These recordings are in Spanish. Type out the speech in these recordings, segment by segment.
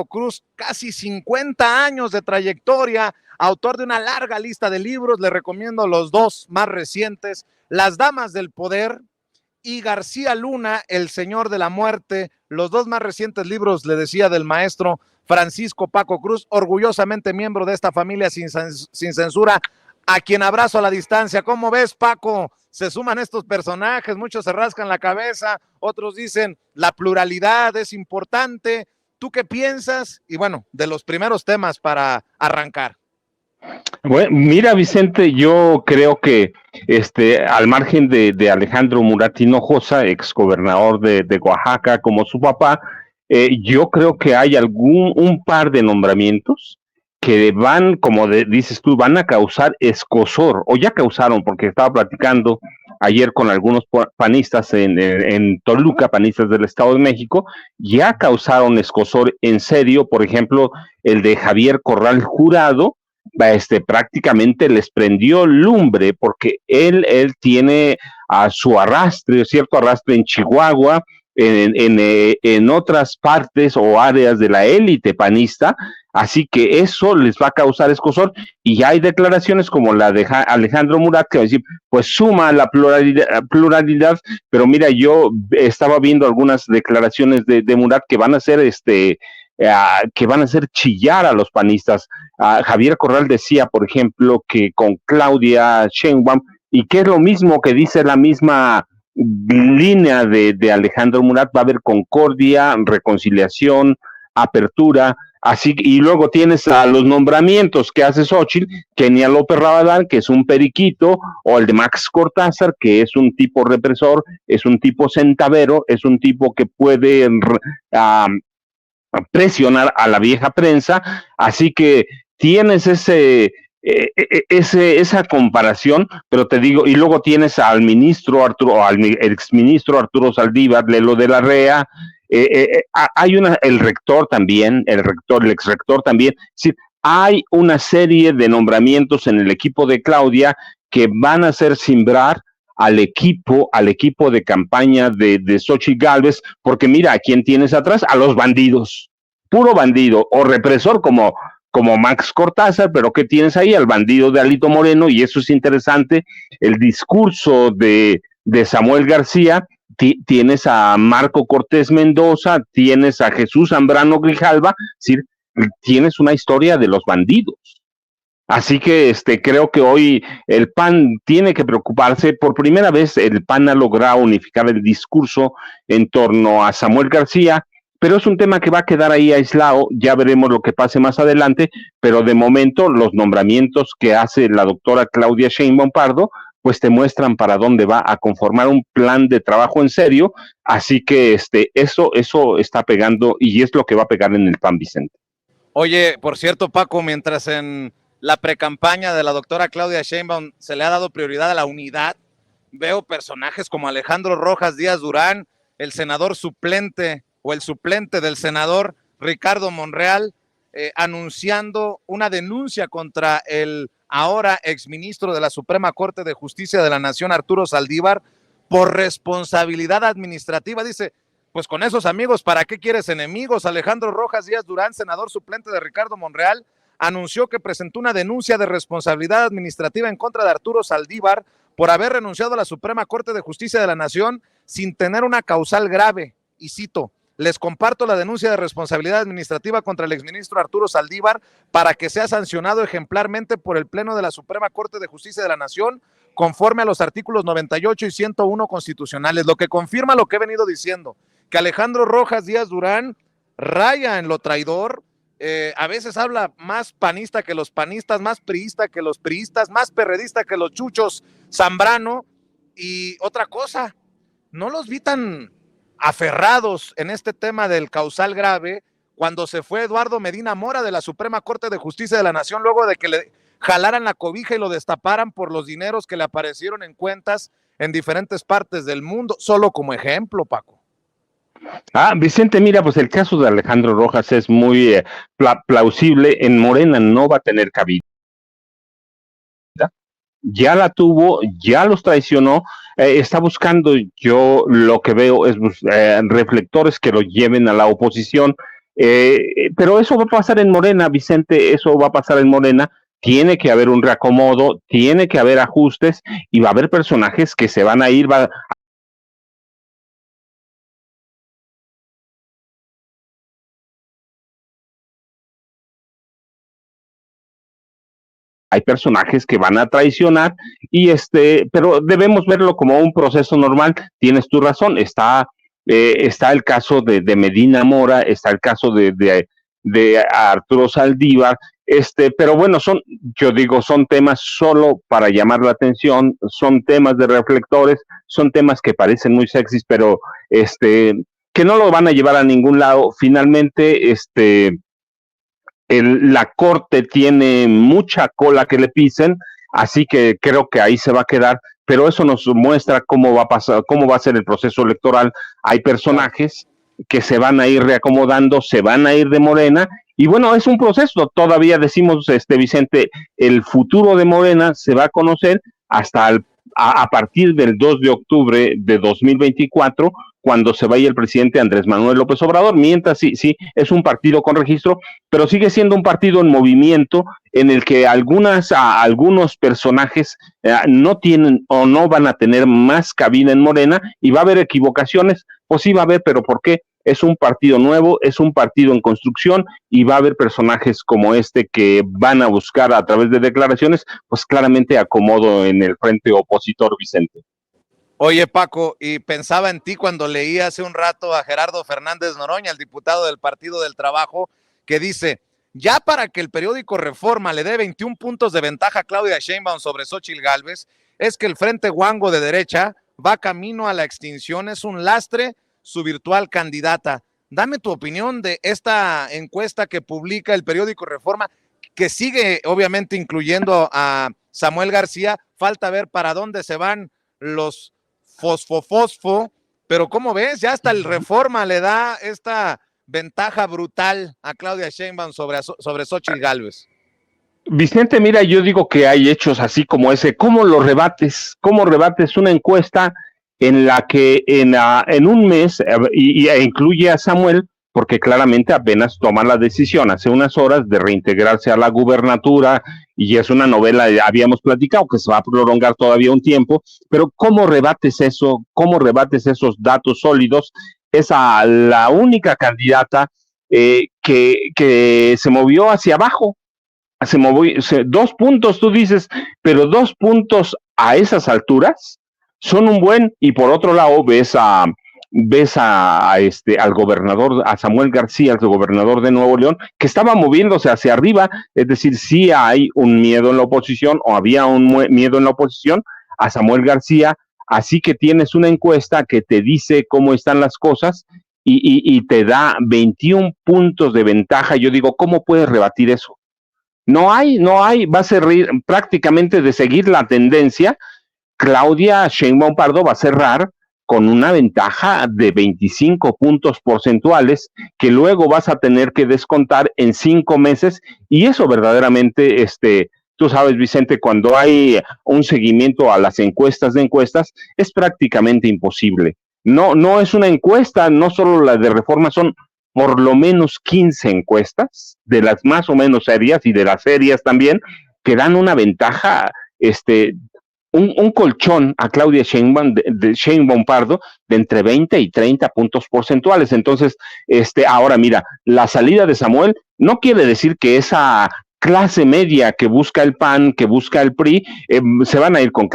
Cruz, casi 50 años de trayectoria, autor de una larga lista de libros. Le recomiendo los dos más recientes, Las Damas del Poder y García Luna, El Señor de la Muerte. Los dos más recientes libros, le decía, del maestro Francisco Paco Cruz, orgullosamente miembro de esta familia sin censura, a quien abrazo a la distancia. ¿Cómo ves, Paco? Se suman estos personajes, muchos se rascan la cabeza, otros dicen la pluralidad es importante. ¿Tú qué piensas? Y bueno, de los primeros temas para arrancar. Bueno, mira, Vicente, yo creo que al margen de Alejandro Murat Hinojosa, exgobernador de Oaxaca, como su papá, yo creo que hay un par de nombramientos que van, como dices tú, van a causar escozor, o ya causaron, porque estaba platicando ayer con algunos panistas en Toluca, panistas del Estado de México, ya causaron escozor en serio. Por ejemplo, el de Javier Corral Jurado, prácticamente les prendió lumbre porque él tiene a su arrastre, cierto arrastre en Chihuahua, en otras partes o áreas de la élite panista, así que eso les va a causar escozor. Y ya hay declaraciones como la de Alejandro Murat que va a decir, pues suma la pluralidad, pero mira, yo estaba viendo algunas declaraciones de Murat que van a ser que van a hacer chillar a los panistas. Javier Corral decía, por ejemplo, que con Claudia Sheinbaum, y que es lo mismo que dice la misma línea de Alejandro Murat, va a haber concordia, reconciliación, apertura, así. Y luego tienes a los nombramientos que hace Xóchitl, Kenia López Rabadán, que es un periquito, o el de Max Cortázar, que es un tipo represor, es un tipo centavero, es un tipo que puede presionar a la vieja prensa, así que tienes esa comparación, pero te digo, y luego tienes al exministro Arturo Saldívar, Lelo de la Rea, hay el rector también, el exrector también, es decir, hay una serie de nombramientos en el equipo de Claudia que van a hacer simbrar al equipo de campaña de Xochitl Gálvez, porque mira, ¿a quién tienes atrás? A los bandidos, puro bandido, o represor como Max Cortázar, pero ¿qué tienes ahí? Al bandido de Alito Moreno, y eso es interesante, el discurso de Samuel García, tienes a Marco Cortés Mendoza, tienes a Jesús Zambrano Grijalva, es decir, tienes una historia de los bandidos. Así que creo que hoy el PAN tiene que preocuparse. Por primera vez el PAN ha logrado unificar el discurso en torno a Samuel García, pero es un tema que va a quedar ahí aislado. Ya veremos lo que pase más adelante, pero de momento los nombramientos que hace la doctora Claudia Sheinbaum Pardo pues te muestran para dónde va a conformar un plan de trabajo en serio. Así que eso está pegando, y es lo que va a pegar en el PAN, Vicente. Oye, por cierto, Paco, mientras en la precampaña de la doctora Claudia Sheinbaum se le ha dado prioridad a la unidad, veo personajes como Alejandro Rojas Díaz Durán, el senador suplente o el suplente del senador Ricardo Monreal, anunciando una denuncia contra el ahora exministro de la Suprema Corte de Justicia de la Nación, Arturo Saldívar, por responsabilidad administrativa. Dice, pues con esos amigos, ¿para qué quieres enemigos? Alejandro Rojas Díaz Durán, senador suplente de Ricardo Monreal, anunció que presentó una denuncia de responsabilidad administrativa en contra de Arturo Saldívar por haber renunciado a la Suprema Corte de Justicia de la Nación sin tener una causal grave. Y cito, les comparto la denuncia de responsabilidad administrativa contra el exministro Arturo Saldívar para que sea sancionado ejemplarmente por el Pleno de la Suprema Corte de Justicia de la Nación conforme a los artículos 98 y 101 constitucionales, lo que confirma lo que he venido diciendo, que Alejandro Rojas Díaz Durán raya en lo traidor. A veces habla más panista que los panistas, más priista que los priistas, más perredista que los chuchos Zambrano. Y otra cosa, no los vi tan aferrados en este tema del causal grave cuando se fue Eduardo Medina Mora de la Suprema Corte de Justicia de la Nación, luego de que le jalaran la cobija y lo destaparan por los dineros que le aparecieron en cuentas en diferentes partes del mundo, solo como ejemplo, Paco. Vicente, mira, pues el caso de Alejandro Rojas es muy plausible. En Morena no va a tener cabida. Ya la tuvo, ya los traicionó, está buscando, yo lo que veo es reflectores que lo lleven a la oposición. Pero eso va a pasar en Morena, Vicente, eso va a pasar en Morena. Tiene que haber un reacomodo, tiene que haber ajustes y va a haber personajes que se van a ir, hay personajes que van a traicionar y pero debemos verlo como un proceso normal. Tienes tu razón, está el caso de Medina Mora, está el caso de Arturo Saldívar, pero bueno, yo digo, son temas solo para llamar la atención, son temas de reflectores, son temas que parecen muy sexys, pero que no lo van a llevar a ningún lado. Finalmente, la corte tiene mucha cola que le pisen, así que creo que ahí se va a quedar, pero eso nos muestra cómo va a pasar, cómo va a ser el proceso electoral. Hay personajes que se van a ir reacomodando, se van a ir de Morena, y bueno, es un proceso, todavía decimos, Vicente, el futuro de Morena se va a conocer hasta a partir del 2 de octubre de 2024, cuando se vaya el presidente Andrés Manuel López Obrador. Mientras sí, es un partido con registro, pero sigue siendo un partido en movimiento en el que algunos personajes no tienen o no van a tener más cabida en Morena, y va a haber equivocaciones, pues sí va a haber, pero ¿por qué? Es un partido nuevo, es un partido en construcción, y va a haber personajes como que van a buscar a través de declaraciones, pues claramente acomodo en el frente opositor, Vicente. Oye, Paco, y pensaba en ti cuando leí hace un rato a Gerardo Fernández Noroña, el diputado del Partido del Trabajo, que dice, ya para que el periódico Reforma le dé 21 puntos de ventaja a Claudia Sheinbaum sobre Xóchitl Gálvez, es que el Frente Guango de derecha va camino a la extinción, es un lastre su virtual candidata. Dame tu opinión de esta encuesta que publica el periódico Reforma, que sigue obviamente incluyendo a Samuel García. Falta ver para dónde se van los fosfo, pero ¿cómo ves? Ya hasta el Reforma le da esta ventaja brutal a Claudia Sheinbaum sobre Xóchitl Gálvez. Vicente, mira, yo digo que hay hechos así como ese. ¿Cómo lo rebates? ¿Cómo rebates una encuesta en la que en un mes, incluye a Samuel, porque claramente apenas toma la decisión hace unas horas de reintegrarse a la gubernatura, y es una novela, habíamos platicado, que se va a prolongar todavía un tiempo, pero ¿cómo rebates eso? ¿Cómo rebates esos datos sólidos? Es la única candidata que se movió hacia abajo, se movió 2 puntos, tú dices, pero 2 puntos a esas alturas son un buen. Y por otro lado ves al gobernador, a Samuel García, el gobernador de Nuevo León, que estaba moviéndose hacia arriba. Es decir, sí hay un miedo en la oposición, o había un miedo en la oposición a Samuel García, así que tienes una encuesta que te dice cómo están las cosas, y te da 21 puntos de ventaja. Yo digo, ¿cómo puedes rebatir eso? No hay, va a ser prácticamente de seguir la tendencia. Claudia Sheinbaum Pardo va a cerrar con una ventaja de 25 puntos porcentuales, que luego vas a tener que descontar en 5 meses, y eso verdaderamente, tú sabes, Vicente, cuando hay un seguimiento a las encuestas, es prácticamente imposible. No es una encuesta, no solo la de Reforma, son por lo menos 15 encuestas, de las más o menos serias y de las serias también, que dan una ventaja, un colchón a Claudia Sheinbaum Pardo de entre 20 y 30 puntos porcentuales. Entonces, ahora mira, la salida de Samuel no quiere decir que esa clase media que busca el PAN, que busca el PRI, se van a ir con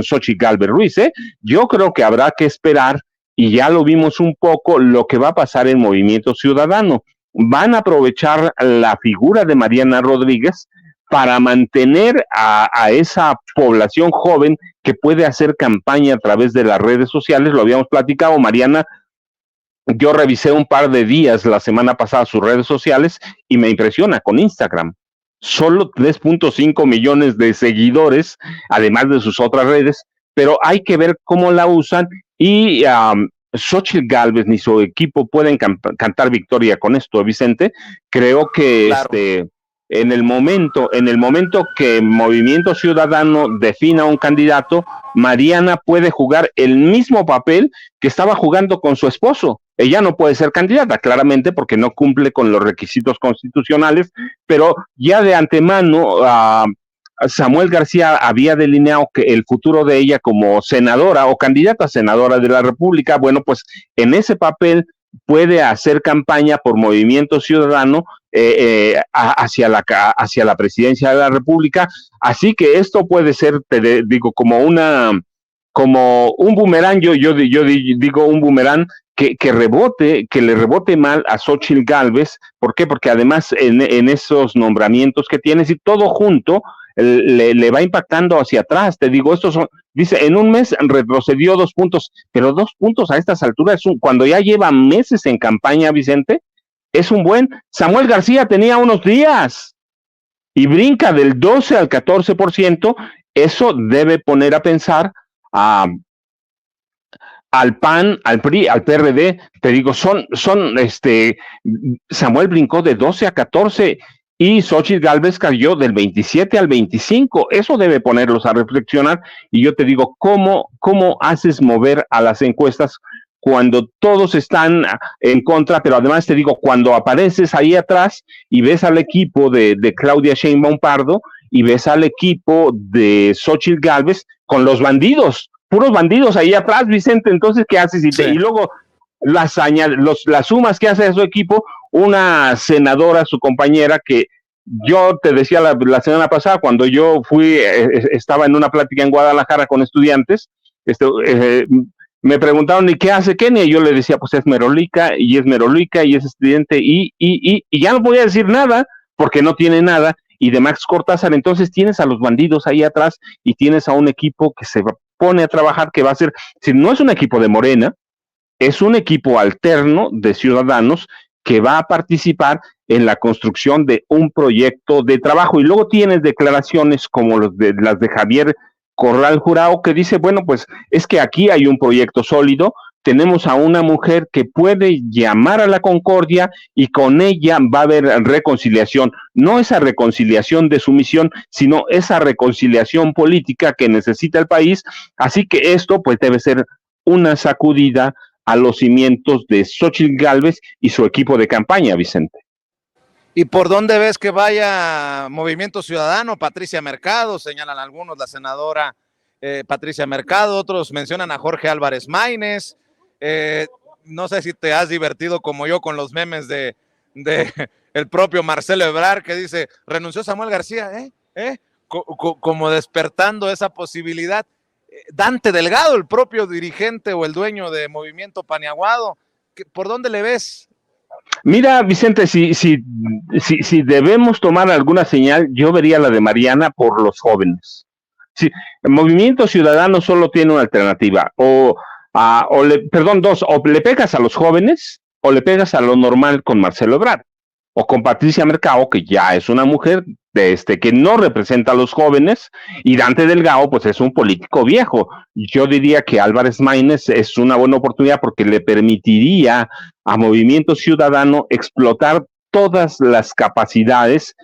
Xóchitl Gálvez Ruiz. Yo creo que habrá que esperar, y ya lo vimos un poco, lo que va a pasar en Movimiento Ciudadano. Van a aprovechar la figura de Mariana Rodríguez para mantener a esa población joven que puede hacer campaña a través de las redes sociales. Lo habíamos platicado, Mariana. Yo revisé un par de días la semana pasada sus redes sociales y me impresiona con Instagram. Solo 3.5 millones de seguidores, además de sus otras redes, pero hay que ver cómo la usan. Y Xóchitl Gálvez ni su equipo pueden cantar victoria con esto, Vicente. Creo que Claro. en el momento que Movimiento Ciudadano defina un candidato, Mariana puede jugar el mismo papel que estaba jugando con su esposo. ella no puede ser candidata, claramente, porque no cumple con los requisitos constitucionales, pero ya de antemano Samuel García había delineado que el futuro de ella como senadora o candidata a senadora de la República, bueno, pues en ese papel puede hacer campaña por Movimiento Ciudadano hacia la presidencia de la República, así que esto puede ser, te digo, como un boomerang, yo digo un boomerang que le rebote mal a Xóchitl Gálvez. ¿Por qué? Porque además en esos nombramientos que tienes y todo junto, le va impactando hacia atrás. Te digo, dice, en un mes retrocedió 2 puntos, pero 2 puntos a estas alturas, cuando ya lleva meses en campaña, Vicente, es un buen. Samuel García tenía unos días y brinca del 12 al 14%, eso debe poner a pensar al PAN, al PRI, al PRD. Te digo, Samuel brincó de 12 a 14 y Xóchitl Gálvez cayó del 27 al 25. Eso debe ponerlos a reflexionar. Y yo te digo, ¿cómo haces mover a las encuestas cuando todos están en contra? Pero además te digo, cuando apareces ahí atrás y ves al equipo de Claudia Sheinbaum Pardo y ves al equipo de Xóchitl Gálvez con los bandidos, puros bandidos ahí atrás, Vicente. Entonces, ¿qué haces? Y luego las sumas que hace a su equipo, una senadora, su compañera, que yo te decía la semana pasada, cuando yo estaba en una plática en Guadalajara con estudiantes, me preguntaron, ¿y qué hace Kenia? Y yo le decía, pues es merolica, y es estudiante, y ya no podía decir nada, porque no tiene nada. Y de Max Cortázar, entonces tienes a los bandidos ahí atrás y tienes a un equipo que se pone a trabajar, que va a ser, si no es un equipo de Morena, es un equipo alterno de ciudadanos que va a participar en la construcción de un proyecto de trabajo. Y luego tienes declaraciones como las de Javier Corral Jurado, que dice, bueno, pues es que aquí hay un proyecto sólido, tenemos a una mujer que puede llamar a la concordia y con ella va a haber reconciliación, no esa reconciliación de sumisión, sino esa reconciliación política que necesita el país. Así que esto pues debe ser una sacudida a los cimientos de Xóchitl Gálvez y su equipo de campaña, Vicente. ¿Y por dónde ves que vaya Movimiento Ciudadano? Patricia Mercado, señalan algunos, la senadora Patricia Mercado, otros mencionan a Jorge Álvarez Maínez. No sé si te has divertido como yo con los memes de el propio Marcelo Ebrard, que dice, renunció Samuel García, como despertando esa posibilidad. Dante Delgado, el propio dirigente o el dueño de Movimiento Paniaguado, ¿por dónde le ves? Mira, Vicente, si debemos tomar alguna señal, yo vería la de Mariana por los jóvenes. Sí, el Movimiento Ciudadano solo tiene una alternativa, dos, o le pegas a los jóvenes o le pegas a lo normal con Marcelo Ebrard, o con Patricia Mercado, que ya es una mujer que no representa a los jóvenes, y Dante Delgado, pues es un político viejo. Yo diría que Álvarez Maínez es una buena oportunidad porque le permitiría a Movimiento Ciudadano explotar todas las capacidades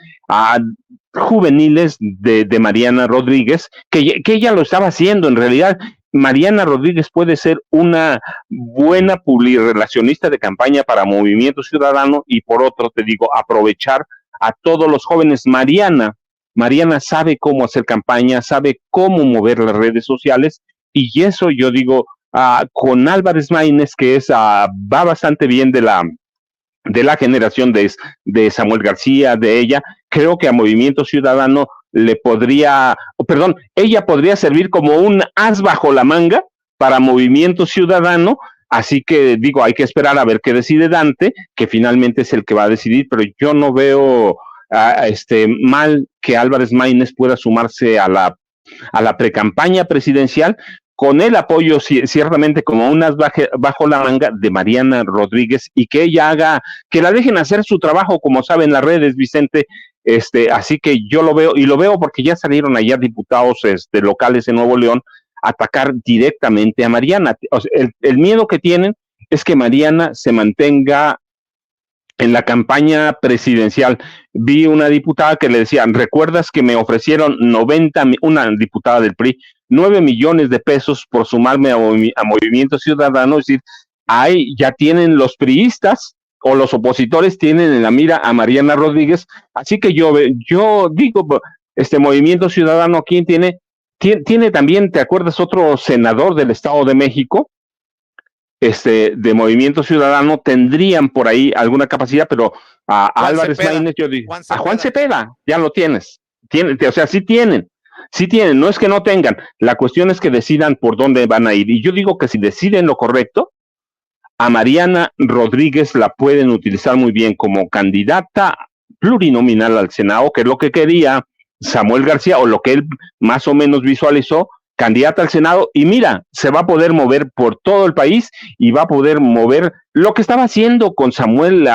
juveniles de Mariana Rodríguez, que ella lo estaba haciendo en realidad. Mariana Rodríguez puede ser una buena publirelacionista de campaña para Movimiento Ciudadano y por otro, te digo, aprovechar a todos los jóvenes. Mariana sabe cómo hacer campaña, sabe cómo mover las redes sociales y eso yo digo, con Álvarez Maínez, que va bastante bien de la generación de Samuel García, de ella, creo que a Movimiento Ciudadano ella podría servir como un as bajo la manga para Movimiento Ciudadano, así que digo, hay que esperar a ver qué decide Dante, que finalmente es el que va a decidir, pero yo no veo mal que Álvarez Maínez pueda sumarse a la precampaña presidencial, con el apoyo ciertamente como unas bajo la manga de Mariana Rodríguez y que ella que la dejen hacer su trabajo como saben las redes, Vicente. Así que yo lo veo porque ya salieron allá diputados locales en Nuevo León a atacar directamente a Mariana. O sea, el miedo que tienen es que Mariana se mantenga en la campaña presidencial. Vi una diputada que le decían, ¿recuerdas que me ofrecieron una diputada del PRI, 9 millones de pesos por sumarme a Movimiento Ciudadano? Es decir, ya tienen los priistas o los opositores tienen en la mira a Mariana Rodríguez, así que yo digo, Movimiento Ciudadano, ¿quién tiene? Tiene también, ¿te acuerdas? Otro senador del Estado de México, de Movimiento Ciudadano, tendrían por ahí alguna capacidad, pero a Álvarez Maínez, yo digo, a Juan Cepeda, ya lo tienes. O sea, sí tienen, no es que no tengan, la cuestión es que decidan por dónde van a ir. Y yo digo que si deciden lo correcto, a Mariana Rodríguez la pueden utilizar muy bien como candidata plurinominal al Senado, que es lo que quería Samuel García, o lo que él más o menos visualizó, candidata al Senado, y mira, se va a poder mover por todo el país y va a poder mover lo que estaba haciendo con Samuel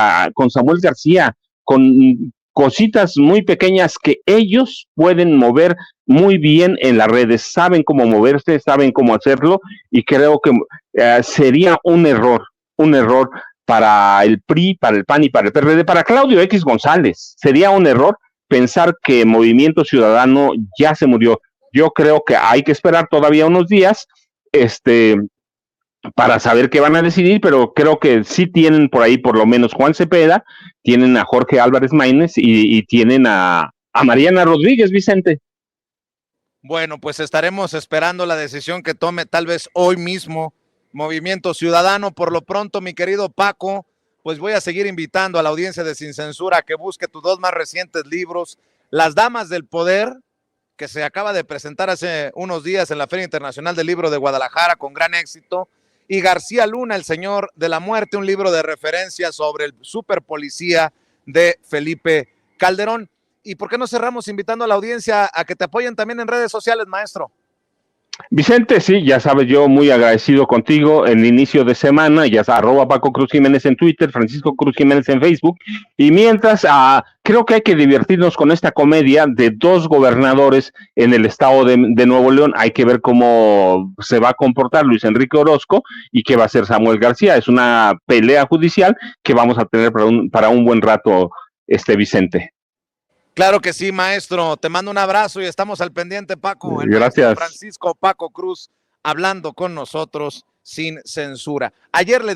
García, con cositas muy pequeñas que ellos pueden mover muy bien en las redes, saben cómo moverse, saben cómo hacerlo, y creo que sería un error para el PRI, para el PAN y para el PRD, para Claudio X González. Sería un error pensar que Movimiento Ciudadano ya se murió. Yo creo que hay que esperar todavía unos días, para saber qué van a decidir, pero creo que sí tienen por ahí por lo menos Juan Cepeda, tienen a Jorge Álvarez Maínez y tienen a Mariana Rodríguez, Vicente. Bueno, pues estaremos esperando la decisión que tome tal vez hoy mismo Movimiento Ciudadano. Por lo pronto, mi querido Paco, pues voy a seguir invitando a la audiencia de Sin Censura a que busque tus dos más recientes libros, Las Damas del Poder, que se acaba de presentar hace unos días en la Feria Internacional del Libro de Guadalajara con gran éxito, y García Luna, El Señor de la Muerte, un libro de referencia sobre el superpolicía de Felipe Calderón. ¿Y por qué no cerramos invitando a la audiencia a que te apoyen también en redes sociales, maestro? Vicente, sí, ya sabes, yo muy agradecido contigo en el inicio de semana, ya sabes, @Paco Cruz Jiménez en Twitter, Francisco Cruz Jiménez en Facebook, y mientras, creo que hay que divertirnos con esta comedia de dos gobernadores en el estado de Nuevo León. Hay que ver cómo se va a comportar Luis Enrique Orozco y qué va a hacer Samuel García. Es una pelea judicial que vamos a tener para un buen rato, Vicente. Claro que sí, maestro. Te mando un abrazo y estamos al pendiente, Paco. El Gracias. Francisco Paco Cruz hablando con nosotros sin censura. Ayer le